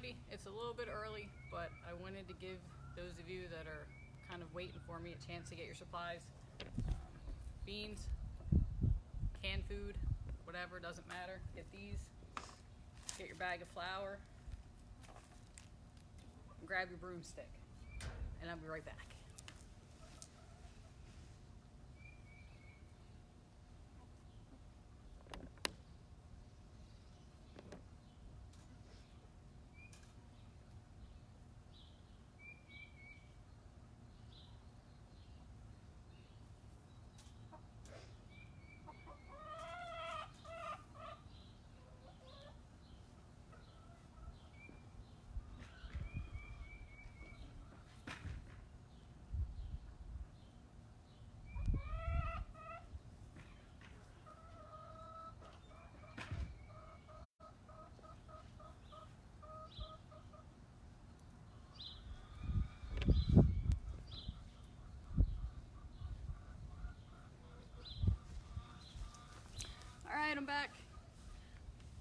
6:30. It's a little bit early, but I wanted to give those of you that are kind of waiting for me a chance to get your supplies. Beans, canned food, whatever, doesn't matter. Get these, get your bag of flour, and grab your broomstick, and I'll be right back. Alright, I'm back.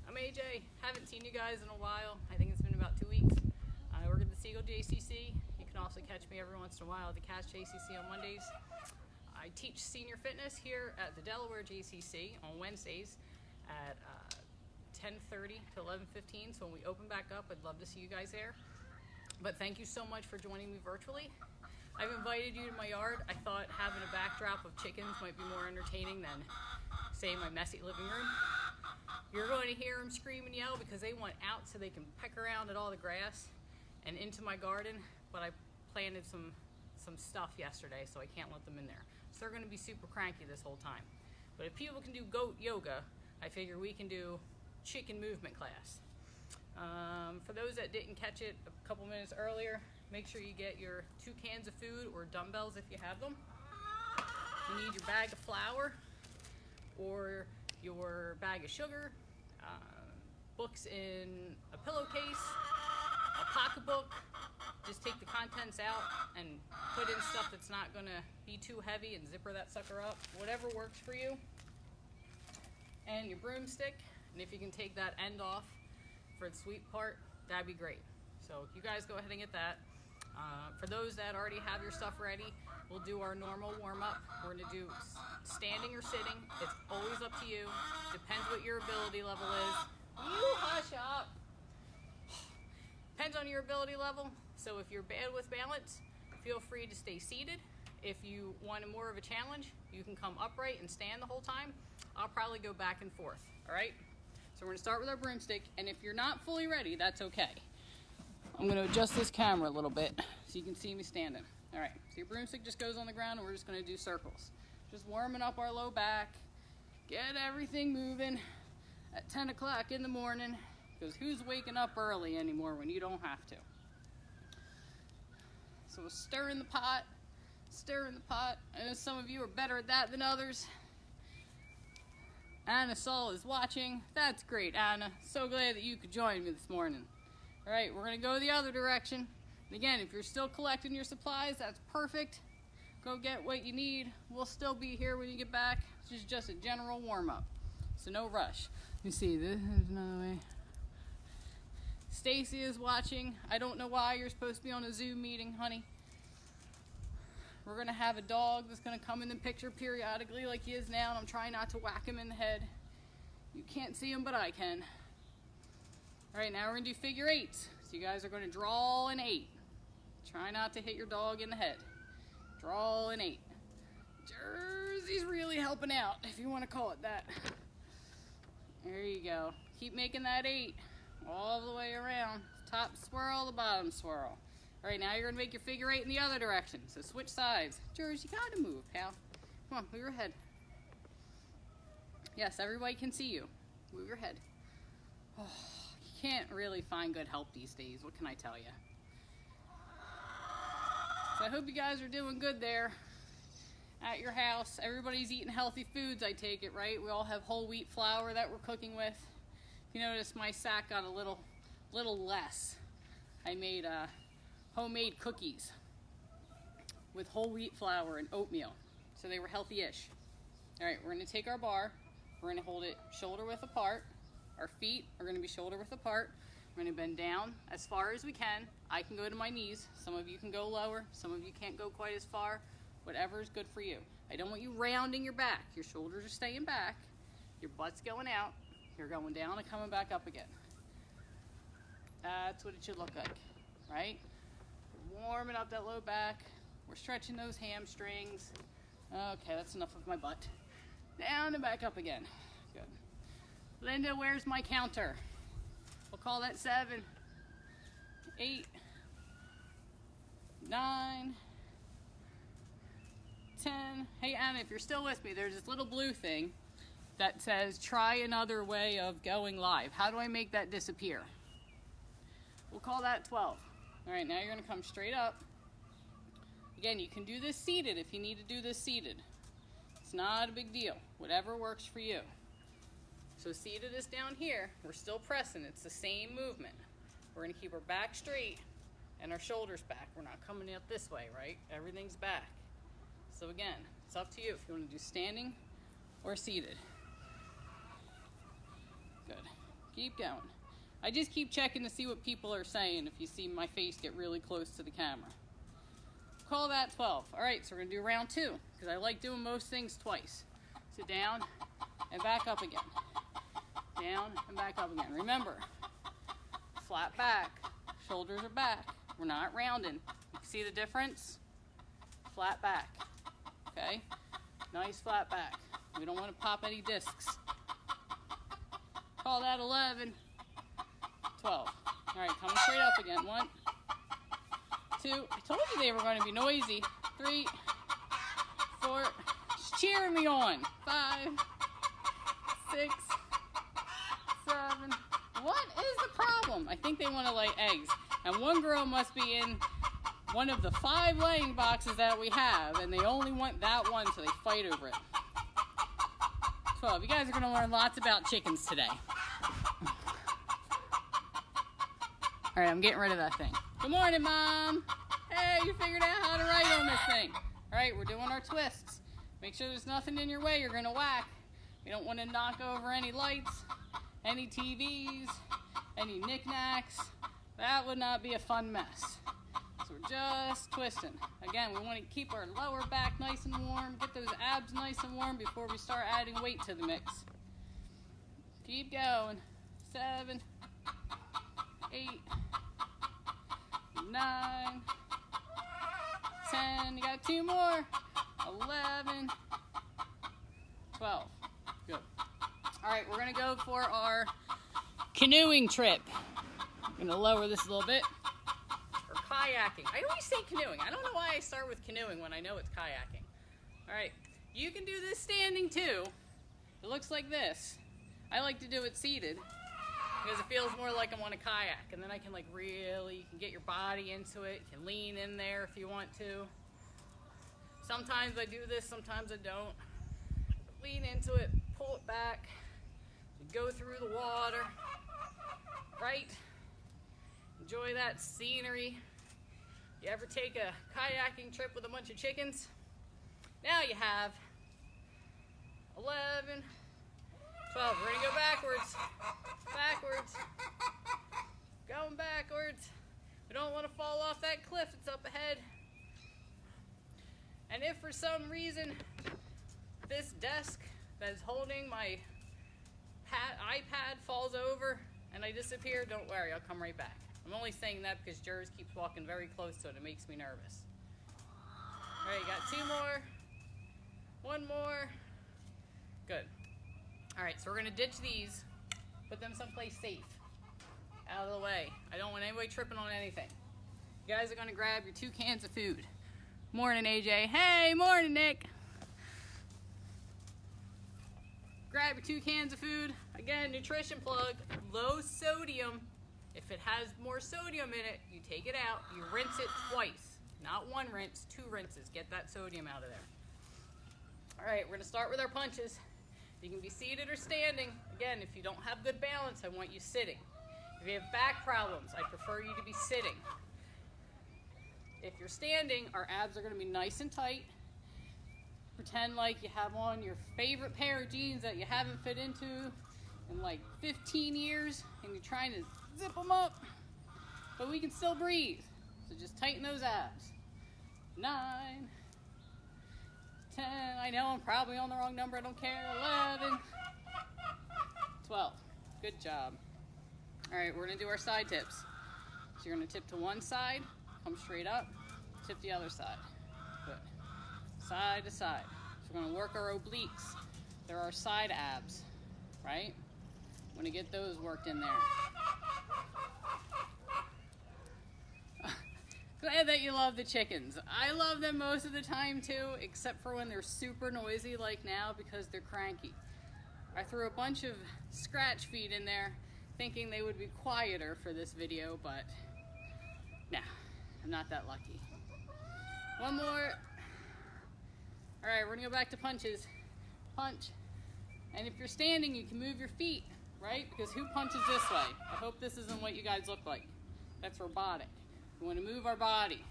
I'm AJ. Haven't seen you guys in a while. I think it's been about 2 weeks. I work at the Siegel JCC. You can also catch me every once in a while at the Cash JCC on Mondays. I teach senior fitness here at the Delaware JCC on Wednesdays at 10:30 to 11:15. So when we open back up, I'd love to see you guys there. But thank you so much for joining me virtually. I've invited you to my yard. I thought having a backdrop of chickens might be more entertaining than, say, my messy living room. You're going to hear them scream and yell because they want out so they can peck around at all the grass and into my garden, but I planted some stuff yesterday, so I can't let them in there. So they're going to be super cranky this whole time. But if people can do goat yoga, I figure we can do chicken movement class. For those that didn't catch it a couple minutes earlier, make sure you get your 2 cans of food or dumbbells if you have them. You need your bag of flour or your bag of sugar, books in a pillowcase, a pocketbook. Just take the contents out and put in stuff that's not gonna be too heavy and zipper that sucker up, whatever works for you. And your broomstick, and if you can take that end off for the sweet part, that'd be great. So you guys go ahead and get that. For those that already have your stuff ready, we'll do our normal warm-up. We're gonna do standing or sitting. It's always up to you. Depends what your ability level is. You hush up. Depends on your ability level. So if you're bad with balance, feel free to stay seated. If you want more of a challenge, you can come upright and stand the whole time. I'll probably go back and forth, all right? So we're gonna start with our broomstick, and if you're not fully ready, that's okay. I'm gonna adjust this camera a little bit so you can see me standing. All right, so your broomstick just goes on the ground and we're just gonna do circles. Just warming up our low back, get everything moving at 10 o'clock in the morning, because who's waking up early anymore when you don't have to? So we'll stir in the pot, stir in the pot. I know some of you are better at that than others. Anna Saul is watching. That's great, Anna. So glad that you could join me this morning. All right, we're gonna go the other direction. And again, if you're still collecting your supplies, that's perfect. Go get what you need. We'll still be here when you get back. This is just a general warm-up, so no rush. You see, this is another way. Stacy is watching. I don't know why you're supposed to be on a Zoom meeting, honey. We're gonna have a dog that's gonna come in the picture periodically like he is now, and I'm trying not to whack him in the head. You can't see him, but I can. All right, now we're gonna do figure eights. So you guys are gonna draw an 8. Try not to hit your dog in the head. Draw an 8. Jersey's really helping out, if you wanna call it that. There you go. Keep making that 8 all the way around. Top swirl, the bottom swirl. All right, now you're gonna make your figure 8 in the other direction. So switch sides. Jersey, you gotta move, pal. Come on, move your head. Yes, everybody can see you. Move your head. Oh. Can't really find good help these days. What can I tell you? So I hope you guys are doing good there at your house. Everybody's eating healthy foods, I take it, right? We all have whole wheat flour that we're cooking with. If you notice, my sack got a little less. I made homemade cookies with whole wheat flour and oatmeal, so they were healthy-ish. All right, we're gonna take our bar. We're gonna hold it shoulder width apart. Our feet are going to be shoulder width apart. We're gonna bend down as far as we can. I can go to my knees. Some of you can go lower. Some of you can't go quite as far. Whatever is good for you. I don't want you rounding your back. Your shoulders are staying back. Your butt's going out. You're going down and coming back up again. That's what it should look like, right? We're warming up that low back. We're stretching those hamstrings. Okay, that's enough of my butt. Down and back up again. Good. Linda, where's my counter? We'll call that 7, 8, 9, 10. Hey Anna, if you're still with me, there's this little blue thing that says try another way of going live. How do I make that disappear? We'll call that 12. All right, now you're gonna come straight up. Again, you can do this seated if you need to do this seated. It's not a big deal, whatever works for you. So seated is down here, we're still pressing, it's the same movement. We're gonna keep our back straight and our shoulders back. We're not coming out this way, right? Everything's back. So again, it's up to you if you wanna do standing or seated. Good, keep going. I just keep checking to see what people are saying if you see my face get really close to the camera. Call that 12. All right, so we're gonna do round 2, because I like doing most things twice. So down and back up again. Down and back up again. Remember, flat back, shoulders are back. We're not rounding. You see the difference? Flat back, okay? Nice flat back. We don't want to pop any discs. Call that 11, 12. All right, coming straight up again. 1, 2. I told you they were going to be noisy. 3, 4. Just cheering me on. 5, 6, 7. What is the problem? I think they want to lay eggs. And one girl must be in one of the 5 laying boxes that we have, and they only want that one, so they fight over it. 12. You guys are going to learn lots about chickens today. All right, I'm getting rid of that thing. Good morning, Mom. Hey, you figured out how to write on this thing. All right, we're doing our twists. Make sure there's nothing in your way you're going to whack. We don't want to knock over any lights, any TVs, any knickknacks. That would not be a fun mess. So we're just twisting. Again, we want to keep our lower back nice and warm, get those abs nice and warm before we start adding weight to the mix. Keep going. 7, 8, 9, 10. You got 2 more. 11, 12. Good. All right, we're going to go for our canoeing trip. I'm going to lower this a little bit. Or kayaking. I always say canoeing. I don't know why I start with canoeing when I know it's kayaking. All right, you can do this standing too. It looks like this. I like to do it seated because it feels more like I'm on a kayak, and then I can like really, you can get your body into it. You can lean in there if you want to. Sometimes I do this, sometimes I don't. Lean into it, pull it back, go through the water, right? Enjoy that scenery. You ever take a kayaking trip with a bunch of chickens? Now you have 11, 12. We're gonna go backwards, backwards, going backwards. We don't want to fall off that cliff that's up ahead. And if for some reason this desk that is holding my iPad falls over and I disappear, don't worry, I'll come right back. I'm only saying that because Jers keeps walking very close to it. It makes me nervous. All right, you got 2 more. 1 more. Good. All right, so we're gonna ditch these, put them someplace safe, out of the way. I don't want anybody tripping on anything. You guys are gonna grab your 2 cans of food. Morning, AJ. Hey, morning, Nick. Grab your 2 cans of food. Again, nutrition plug, low sodium. If it has more sodium in it, you take it out, you rinse it twice. Not 1 rinse, 2 rinses. Get that sodium out of there. All right, we're gonna start with our punches. You can be seated or standing. Again, if you don't have good balance, I want you sitting. If you have back problems, I prefer you to be sitting. If you're standing, our abs are gonna be nice and tight. Pretend like you have on your favorite pair of jeans that you haven't fit into in like 15 years, and you're trying to zip them up, but we can still breathe. So just tighten those abs. 9, 10, I know I'm probably on the wrong number, I don't care. 11, 12, good job. All right, we're gonna do our side tips. So you're gonna tip to one side, come straight up, tip the other side. Good. Side to side. So we're gonna work our obliques. There are side abs, right? I'm gonna get those worked in there. Glad that you love the chickens. I love them most of the time too, except for when they're super noisy like now because they're cranky. I threw a bunch of scratch feed in there thinking they would be quieter for this video, but nah, I'm not that lucky. One more. All right, we're gonna go back to punches. Punch. And if you're standing, you can move your feet, right? Because who punches this way? I hope this isn't what you guys look like. That's robotic. We want to move our body,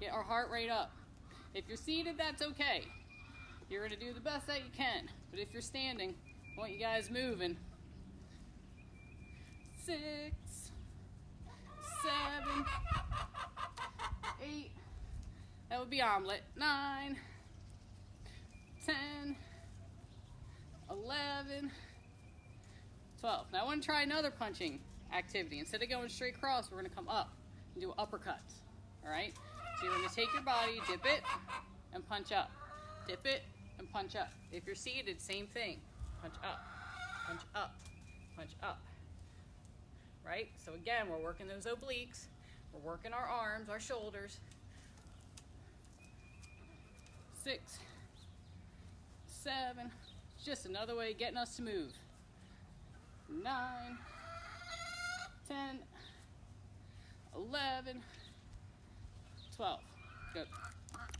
get our heart rate up. If you're seated, that's okay. You're going to do the best that you can. But if you're standing, I want you guys moving. 6, 7, 8. That would be omelet. 9, 10, 11, 12. Now I want to try another punching activity. Instead of going straight across, we're going to come up and do uppercuts. All right? So you're going to take your body, dip it, and punch up. Dip it, and punch up. If you're seated, same thing. Punch up, punch up, punch up. Right? So again, we're working those obliques. We're working our arms, our shoulders. 6, 7. It's just another way of getting us to move. 9, 10, 11, 12. Good.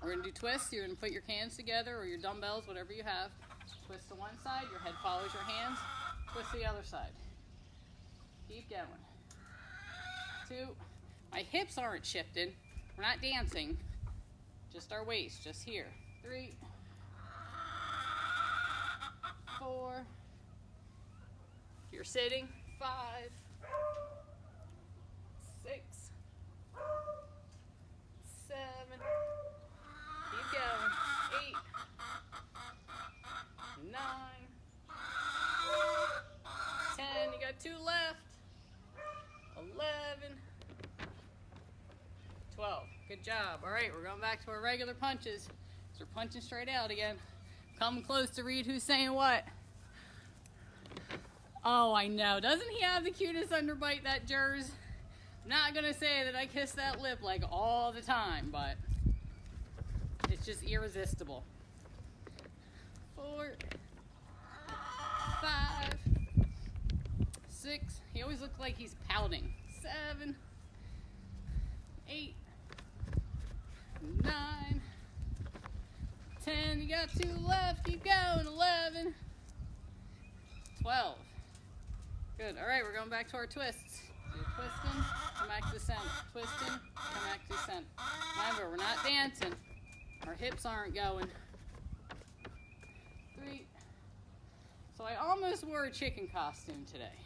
We're going to do twists. You're going to put your hands together or your dumbbells, whatever you have. Twist to one side, your head follows your hands. Twist to the other side. Keep going. 2. My hips aren't shifted. We're not dancing. Just our waist, just here. 3, 4. If you're sitting, 5, 6, 7. Keep going. 8, 9, 10. You got 2 left. 11, 12. Good job. All right, we're going back to our regular punches. So we're punching straight out again. Come close to read who's saying what. Oh, I know. Doesn't he have the cutest underbite, that Jers? I'm not going to say that I kiss that lip like all the time, but it's just irresistible. 4, 5, 6. He always looks like he's pouting. 7, 8, 9, 10. You got 2 left. Keep going. 11, 12. Good. All right, we're going back to our twists. So twisting, come back to the center. Twisting, come back to the center. Remember, we're not dancing. Our hips aren't going. 3. So I almost wore a chicken costume today.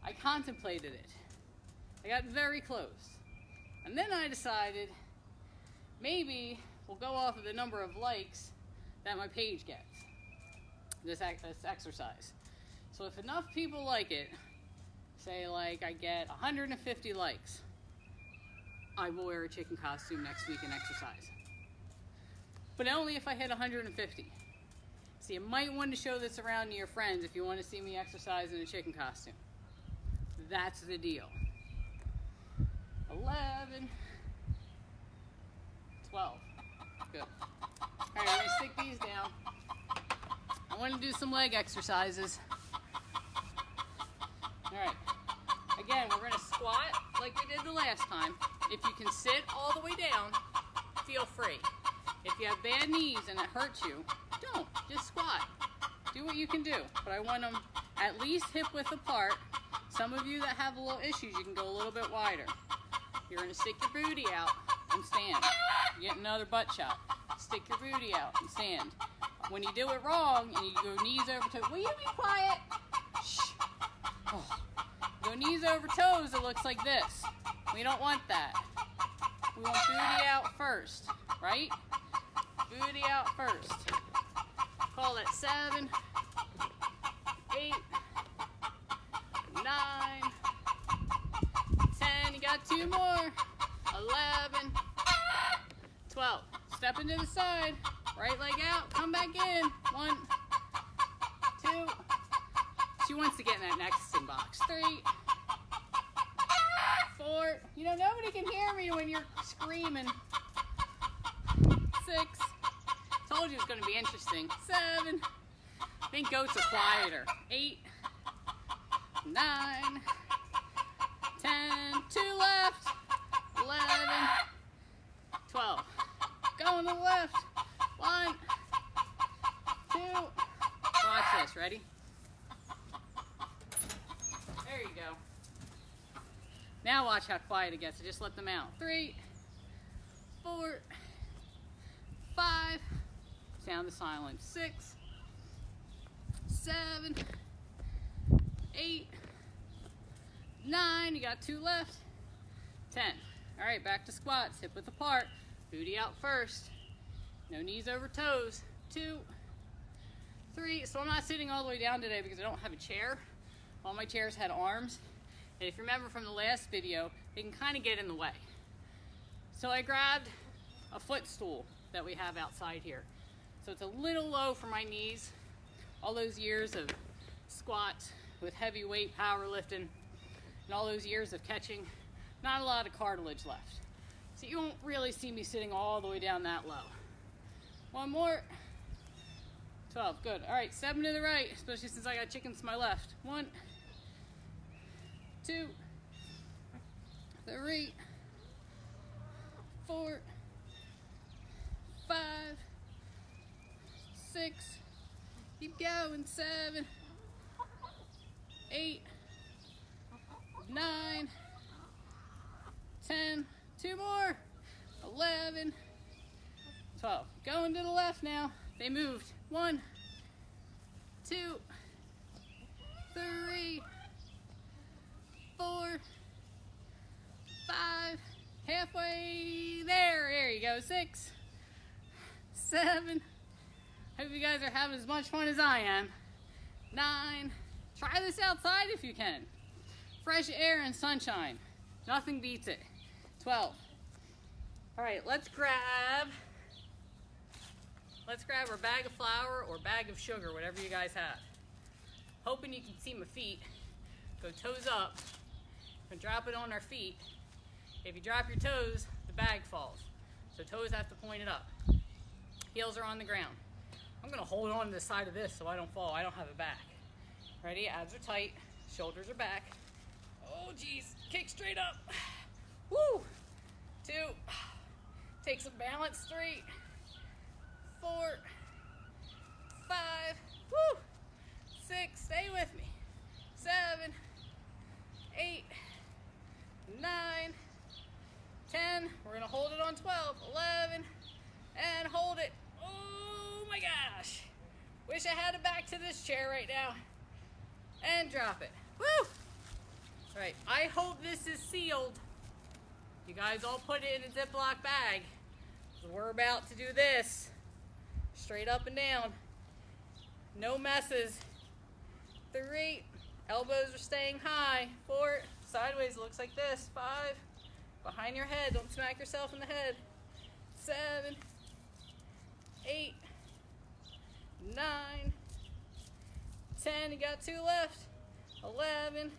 I contemplated it. I got very close. And then I decided maybe we'll go off of the number of likes that my page gets. This exercise. So if enough people like it, say like I get 150 likes, I will wear a chicken costume next week and exercise. But only if I hit 150. So you might want to show this around to your friends if you want to see me exercise in a chicken costume. That's the deal. 11, 12. Good. All right, we're going to stick these down. I want to do some leg exercises. All right. Again, we're going to squat like we did the last time. If you can sit all the way down, feel free. If you have bad knees and it hurts you, don't. Just squat. Do what you can do. But I want them at least hip width apart. Some of you that have a little issues, you can go a little bit wider. You're going to stick your booty out and stand. You get another butt shot. Stick your booty out and stand. When you do it wrong and you go knees over to, will you be quiet? Shh. Go knees over toes, it looks like this. We don't want that. We want booty out first, right? Booty out first. Call it 7, 8, 9, 10. You got 2 more. 11, 12. Step into the side. Right leg out. Come back in. 1, 2. She wants to get in that next box. 3, 4. You know, nobody can hear me when you're screaming. 6. Told you it was going to be interesting. 7. I think goats are quieter. 8, 9, 10. 2 left. 11, 12. Going to the left. 1, 2. Watch this. Ready? There you go. Now watch how quiet it gets. Just let them out. 3, 4, 5. Sound the silence. 6, 7, 8, 9. You got 2 left. 10. All right, back to squats. Hip width apart. Booty out first. No knees over toes. 2, 3. So I'm not sitting all the way down today because I don't have a chair. All my chairs had arms. And if you remember from the last video, they can kind of get in the way. So I grabbed a footstool that we have outside here. So it's a little low for my knees. All those years of squats with heavy weight powerlifting and all those years of catching, not a lot of cartilage left. So you won't really see me sitting all the way down that low. 1 more. 12, good. All right, 7 to the right, especially since I got chickens to my left. 1, 2, 3, 4, 5, 6, keep going. 7, 8, 9, 10, 2 more. 11, 12. Going to the left now. They moved. 1, 2, 3, 4, 5. Halfway there. There you go. 6, 7. Hope you guys are having as much fun as I am. 9. Try this outside if you can. Fresh air and sunshine. Nothing beats it. 12. All right, let's grab our bag of flour or bag of sugar, whatever you guys have. Hoping you can see my feet. Go toes up and drop it on our feet. If you drop your toes, the bag falls. So toes have to point it up. Heels are on the ground. I'm gonna hold on to the side of this so I don't fall. I don't have a back. Ready? Abs are tight, shoulders are back. Oh geez, kick straight up. Woo! 2, take some balance. 3, 4, 5, woo! 6, stay with me. 7, 8, 9, 10. We're gonna hold it on 12, 11, and hold it. Oh my gosh. Wish I had it back to this chair right now. And drop it. Woo! All right, I hope this is sealed. You guys all put it in a Ziploc bag. So we're about to do this. Straight up and down. No messes. 3, elbows are staying high. 4, sideways looks like this. 5, behind your head. Don't smack yourself in the head. 7, 8, 9, 10. You got 2 left. 11,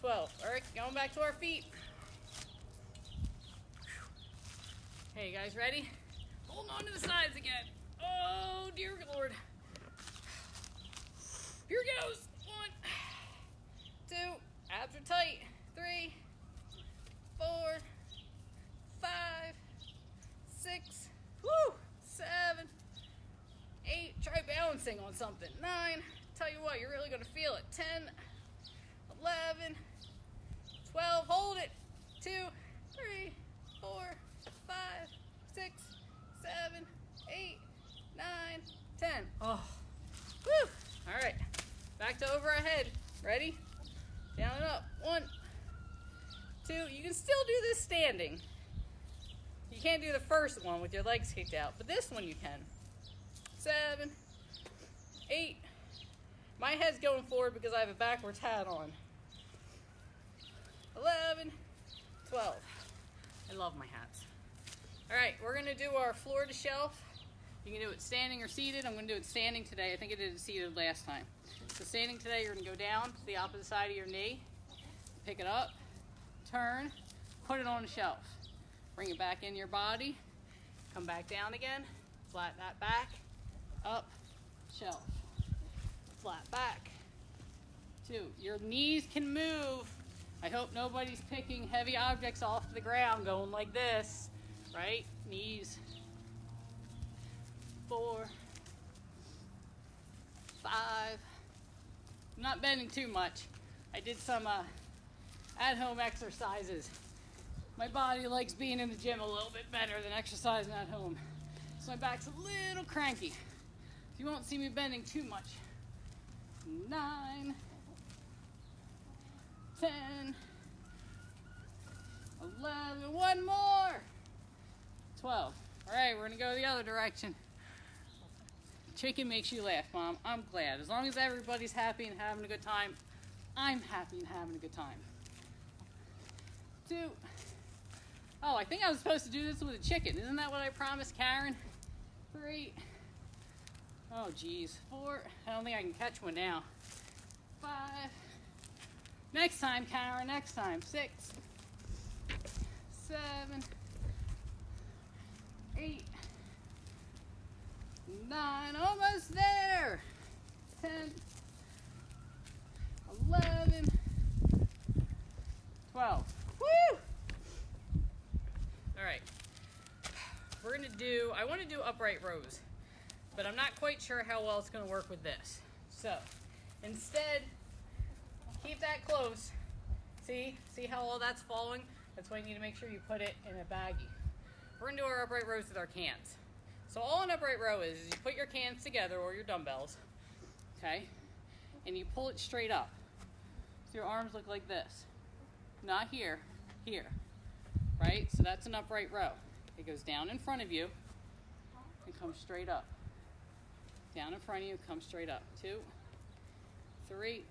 12. All right, going back to our feet. Hey, you guys ready? Holding on to the sides again. Oh, dear Lord. Here goes. 1, 2, abs are tight. 3, 4, 5, 6, woo, 7, 8. Try balancing on something. 9. Tell you what, you're really gonna feel it. 10, 11, 12. Hold it. 2, 3, 4, 5, 6, 7, 8, 9, 10. Oh, woo. All right, back to over our head. Ready? 1, 2. You can still do this standing. You can't do the first one with your legs kicked out, but this one you can. 7, 8. My head's going forward because I have a backwards hat on. 11, 12. I love my hats. All right, we're gonna do our floor to shelf. You can do it standing or seated. I'm gonna do it standing today. I think I did it seated last time. So standing today, you're gonna go down to the opposite side of your knee, pick it up, turn, put it on the shelf. Bring it back in your body, come back down again, flatten that back, up, shelf, flat back. 2, your knees can move. I hope nobody's picking heavy objects off the ground going like this, right? Knees. 4, 5. I'm not bending too much. I did some at-home exercises. My body likes being in the gym a little bit better than exercising at home. So my back's a little cranky. So you won't see me bending too much. 9, 10, 11, one more. 12. All right, we're gonna go the other direction. Chicken makes you laugh, Mom. I'm glad. As long as everybody's happy and having a good time, I'm happy and having a good time. 2. Oh, I think I was supposed to do this with a chicken. Isn't that what I promised Karen? 3. Oh, geez. 4. I don't think I can catch one now. 5. Next time, Karen. Next time. 6. 7. 8. 9. Almost there. 10. 11. 12. Woo! All right. We're gonna do, I want to do upright rows, but I'm not quite sure how well it's gonna work with this. So instead, keep that close. See how all that's falling? That's why you need to make sure you put it in a baggie. We're gonna do our upright rows with our cans. So all an upright row is you put your cans together or your dumbbells, okay? And you pull it straight up. So your arms look like this. Not here, here, right? So that's an upright row. It goes down in front of you and comes straight up. Down in front of you, comes straight up. 2, 3.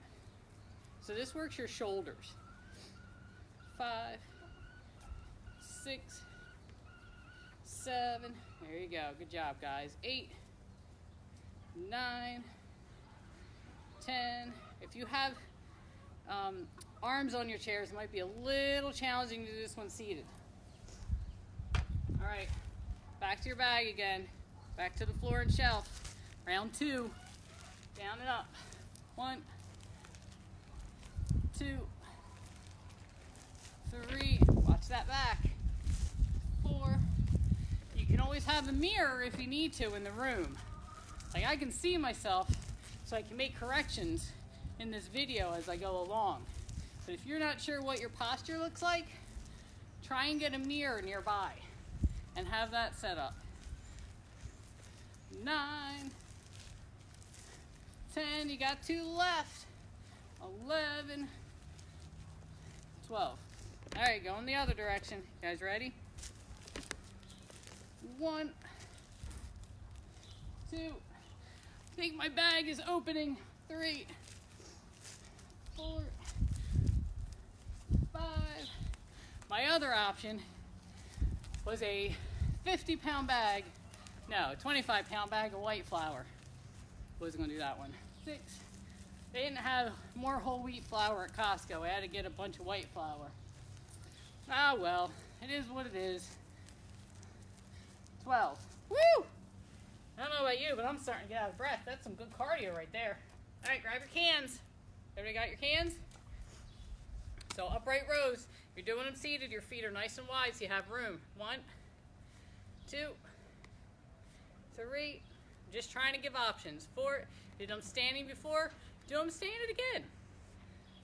So this works your shoulders. 5, 6, 7. There you go. Good job, guys. 8, 9, 10. If you have arms on your chairs, it might be a little challenging to do this one seated. All right, back to your bag again. Back to the floor and shelf. Round 2. Down and up. 1, 2, 3. Watch that back. 4. You can always have a mirror if you need to in the room. Like I can see myself so I can make corrections in this video as I go along. But if you're not sure what your posture looks like, try and get a mirror nearby and have that set up. 9, 10, you got 2 left. 11, 12. All right, go in the other direction. You guys ready? 1, 2. I think my bag is opening. 3, 4, 5. My other option was a 50-pound bag. No, a 25-pound bag of white flour. Wasn't gonna do that one. 6. They didn't have more whole wheat flour at Costco. I had to get a bunch of white flour. Ah well, it is what it is. 12. Woo! I don't know about you, but I'm starting to get out of breath. That's some good cardio right there. All right, grab your cans. Everybody got your cans? So upright rows. If you're doing them seated, your feet are nice and wide so you have room. 1, 2, 3. I'm just trying to give options. 4. Did them standing before? Do them standing again.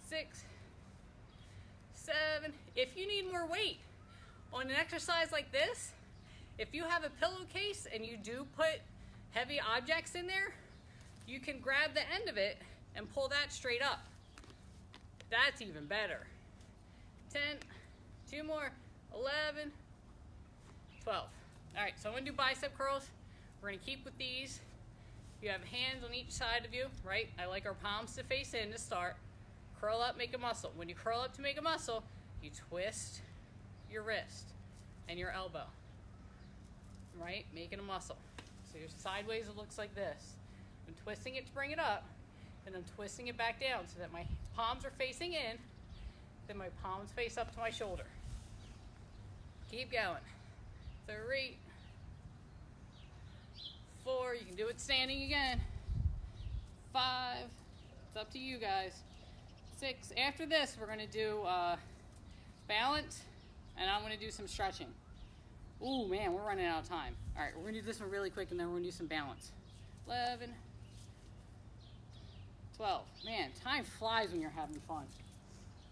6, 7. If you need more weight on an exercise like this, if you have a pillowcase and you do put heavy objects in there, you can grab the end of it and pull that straight up. That's even better. 10, 2 more, 11, 12. All right, so I'm gonna do bicep curls. We're gonna keep with these. You have hands on each side of you, right? I like our palms to face in to start. Curl up, make a muscle. When you curl up to make a muscle, you twist your wrist and your elbow, right? Making a muscle. So you're sideways, it looks like this. I'm twisting it to bring it up, and I'm twisting it back down so that my palms are facing in, then my palms face up to my shoulder. Keep going. 3, 4, you can do it standing again. 5, it's up to you guys. 6, after this we're gonna do balance, and I'm gonna do some stretching. Ooh man, we're running out of time. All right, we're gonna do this one really quick and then we're gonna do some balance. 11, 12, man, time flies when you're having fun.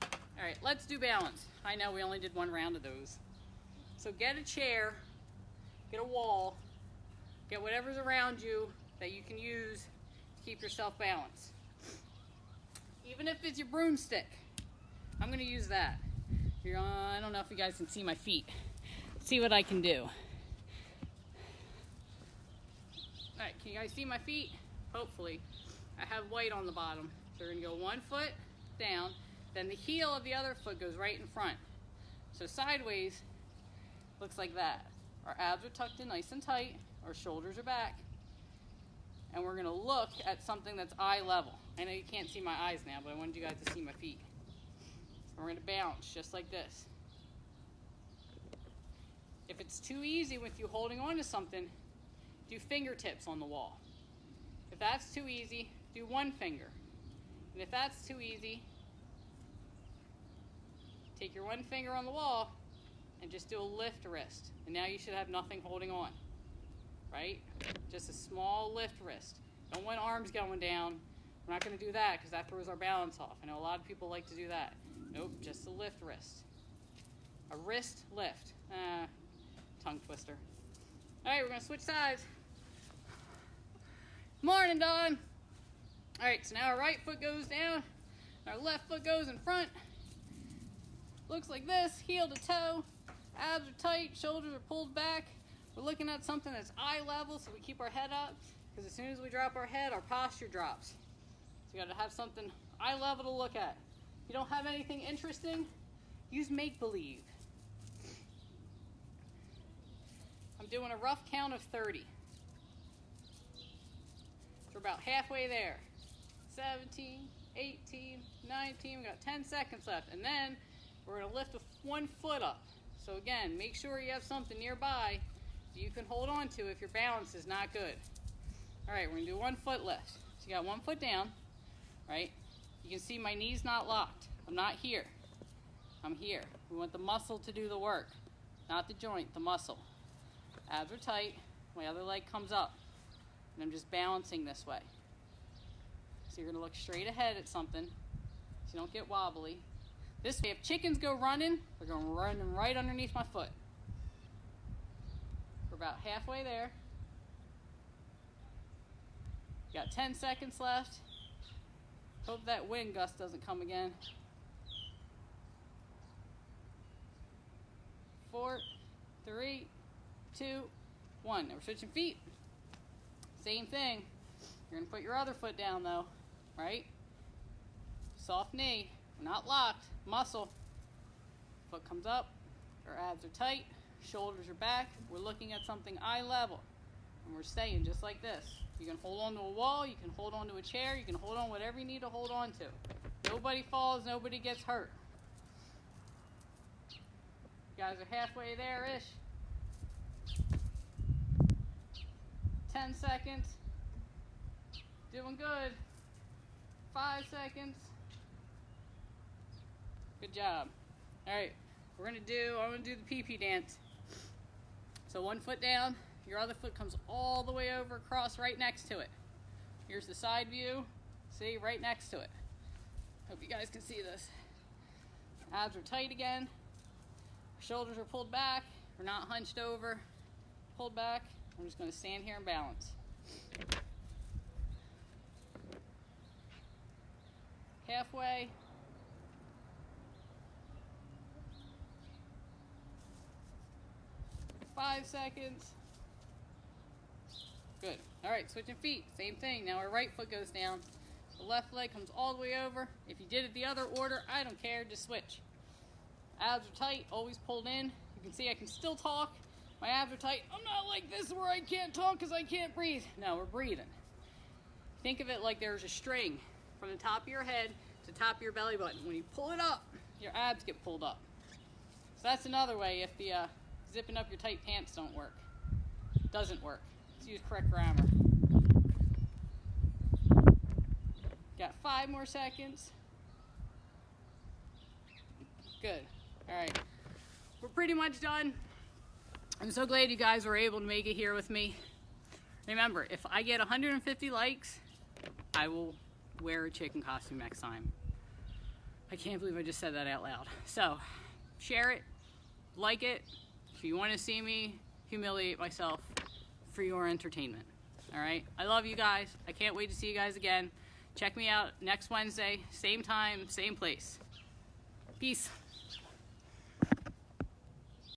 All right, let's do balance. I know we only did one round of those. So get a chair, get a wall, get whatever's around you that you can use to keep yourself balanced. Even if it's your broomstick, I'm gonna use that. I don't know if you guys can see my feet. See what I can do. All right, can you guys see my feet? Hopefully. I have white on the bottom. So we're gonna go 1 foot down, then the heel of the other foot goes right in front. So sideways, looks like that. Our abs are tucked in nice and tight, our shoulders are back, and we're gonna look at something that's eye level. I know you can't see my eyes now, but I wanted you guys to see my feet. So we're gonna bounce just like this. If it's too easy with you holding on to something, do fingertips on the wall. If that's too easy, do 1 finger. And if that's too easy, take your 1 finger on the wall and just do a lift wrist. And now you should have nothing holding on, right? Just a small lift wrist. Don't want arms going down. We're not gonna do that because that throws our balance off. I know a lot of people like to do that. Nope, just a lift wrist. A wrist lift. Tongue twister. All right, we're gonna switch sides. Morning, Dawn. All right, so now our right foot goes down, our left foot goes in front. Looks like this, heel to toe, abs are tight, shoulders are pulled back. We're looking at something that's eye level, so we keep our head up, because as soon as we drop our head, our posture drops. So you gotta have something eye level to look at. If you don't have anything interesting, use make-believe. I'm doing a rough count of 30. We're about halfway there. 17, 18, 19, we got 10 seconds left. And then we're gonna lift 1 foot up. So again, make sure you have something nearby that you can hold on to if your balance is not good. All right, we're gonna do 1 foot lift. So you got 1 foot down, right? You can see my knee's not locked. I'm not here, I'm here. We want the muscle to do the work, not the joint, the muscle. Abs are tight, my other leg comes up, and I'm just balancing this way. So you're gonna look straight ahead at something, so you don't get wobbly. This way, if chickens go running, they're gonna run right underneath my foot. We're about halfway there. Got 10 seconds left. Hope that wind gust doesn't come again. 4, 3, 2, 1. Now we're switching feet. Same thing. You're gonna put your other foot down though, right? Soft knee, we're not locked, muscle. Foot comes up, our abs are tight, shoulders are back. We're looking at something eye level, and we're staying just like this. You can hold on to a wall, you can hold on to a chair, you can hold on whatever you need to hold on to. Nobody falls, nobody gets hurt. You guys are halfway there-ish. 10 seconds. Doing good. 5 seconds. Good job. All right, I'm gonna do the pee-pee dance. So 1 foot down, your other foot comes all the way over across right next to it. Here's the side view. See, right next to it. Hope you guys can see this. Abs are tight again. Shoulders are pulled back. We're not hunched over. Pulled back. I'm just gonna stand here and balance. Halfway. 5 seconds. Good. All right, switching feet, same thing. Now our right foot goes down. The left leg comes all the way over. If you did it the other order, I don't care, just switch. Abs are tight, always pulled in. You can see I can still talk. My abs are tight. I'm not like this where I can't talk because I can't breathe. No, we're breathing. Think of it like there's a string from the top of your head to the top of your belly button. When you pull it up, your abs get pulled up. So that's another way if the zipping up your tight pants don't work. Doesn't work. Let's use correct grammar. Got 5 more seconds. Good. All right. We're pretty much done. I'm so glad you guys were able to make it here with me. Remember, if I get 150 likes, I will wear a chicken costume next time. I can't believe I just said that out loud. So, share it, like it, if you want to see me humiliate myself for your entertainment. All right? I love you guys. I can't wait to see you guys again. Check me out next Wednesday, same time, same place. Peace.